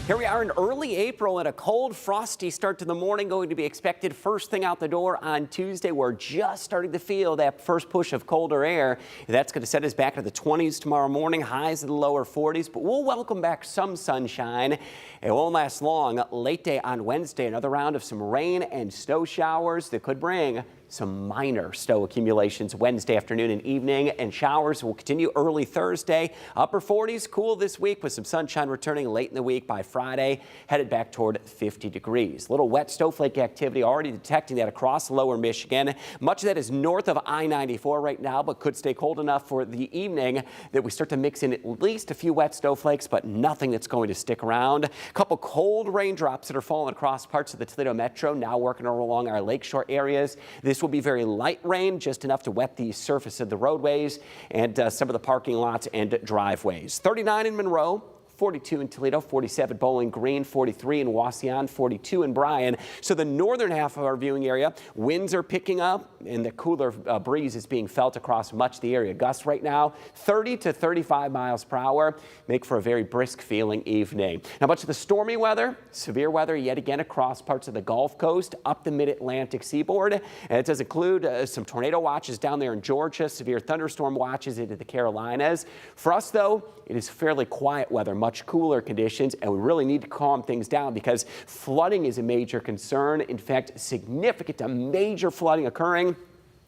Here we are in early April and a cold, frosty start to the morning going to be expected first thing out the door on Tuesday. We're just starting to feel that first push of colder air. That's going to set us back to the 20s tomorrow morning, highs in the lower 40s, but we'll welcome back some sunshine. It won't last long. Late day on Wednesday, another round of some rain and snow showers that could bring some minor snow accumulations Wednesday afternoon and evening, and showers will continue early Thursday. Upper 40s, cool this week with some sunshine returning late in the week. By Friday, headed back toward 50 degrees. Little wet snowflake activity already detecting that across lower Michigan. Much of that is north of I-94 right now, but could stay cold enough for the evening that we start to mix in at least a few wet snowflakes, but nothing that's going to stick around. A couple cold raindrops that are falling across parts of the Toledo metro, now working along our lakeshore areas. This will be very light rain, just enough to wet the surface of the roadways and some of the parking lots and driveways. 39 in Monroe. 42 in Toledo, 47 Bowling Green, 43 in Wauseon, 42 in Bryan. So the northern half of our viewing area, winds are picking up and the cooler breeze is being felt across much of the area. Gusts right now 30 to 35 miles per hour, make for a very brisk feeling evening. Now much of the stormy weather, severe weather yet again across parts of the Gulf Coast, up the mid-Atlantic seaboard. And it does include some tornado watches down there in Georgia, severe thunderstorm watches into the Carolinas. For us though, it is fairly quiet weather, much cooler conditions, and we really need to calm things down because flooding is a major concern. In fact, significant to major flooding occurring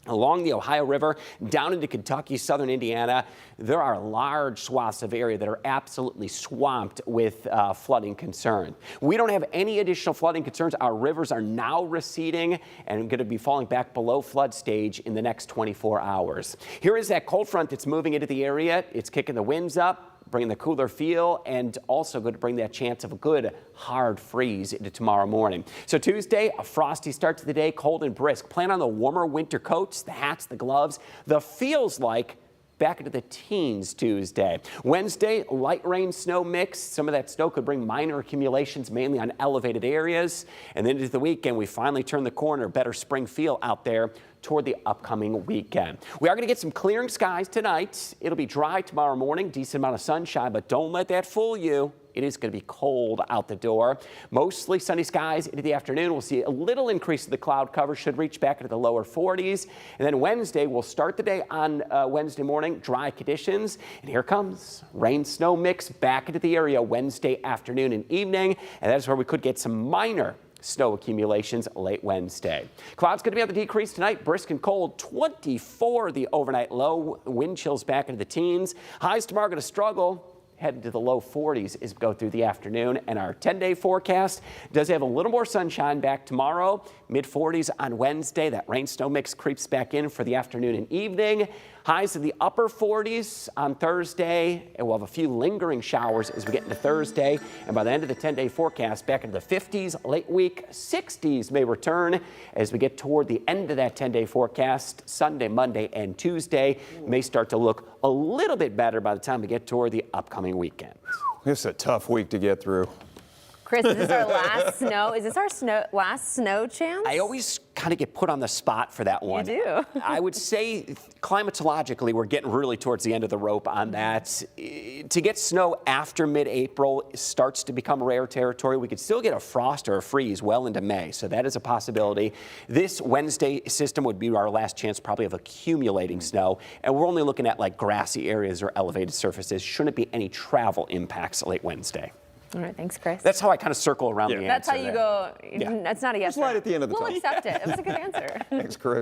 along the Ohio River, down into Kentucky, southern Indiana. There are large swaths of area that are absolutely swamped with flooding concern. We don't have any additional flooding concerns. Our rivers are now receding and going to be falling back below flood stage in the next 24 hours. Here is that cold front that's moving into the area. It's kicking the winds up, bringing the cooler feel, and also going to bring that chance of a good hard freeze into tomorrow morning. So Tuesday, a frosty start to the day, cold and brisk. Plan on the warmer winter coats, the hats, the gloves. The feels like back into the teens Tuesday. Wednesday, light rain snow mix. Some of that snow could bring minor accumulations, mainly on elevated areas. And then into the weekend, we finally turn the corner, better spring feel out there toward the upcoming weekend. We are going to get some clearing skies tonight. It'll be dry tomorrow morning, decent amount of sunshine, but don't let that fool you. It is going to be cold out the door. Mostly sunny skies into the afternoon. We'll see a little increase in the cloud cover, should reach back into the lower 40s. And then Wednesday, we'll start the day on Wednesday morning, dry conditions. And here comes rain snow mix back into the area Wednesday afternoon and evening. And that's where we could get some minor snow accumulations late Wednesday. Clouds going to be on the decrease tonight, brisk and cold, 24 the overnight low, wind chills back into the teens. Highs tomorrow going to struggle, heading to the low 40s as we go through the afternoon. And our 10-day forecast does have a little more sunshine back tomorrow, mid 40s on Wednesday. That rain snow mix creeps back in for the afternoon and evening. Highs in the upper 40s on Thursday, and we'll have a few lingering showers as we get into Thursday. And by the end of the 10-day forecast, back into the 50s, late week 60s may return as we get toward the end of that 10-day forecast. Sunday, Monday, and Tuesday may start to look a little bit better by the time we get toward the upcoming weekend. This is a tough week to get through. Chris, is this our last snow? Is this our last snow chance? I always kind of get put on the spot for that one. You do. I would say climatologically, we're getting really towards the end of the rope on that. To get snow after mid-April starts to become rare territory. We could still get a frost or a freeze well into May, so that is a possibility. This Wednesday system would be our last chance probably of accumulating snow, and we're only looking at like grassy areas or elevated surfaces. Shouldn't be any travel impacts late Wednesday. All right, thanks, Chris. That's how I kind of circle around the answer. That's how you there. go. Yeah. That's not a yes. Just light at the end of the We'll tunnel. accept it. It was a good answer. Thanks, Chris.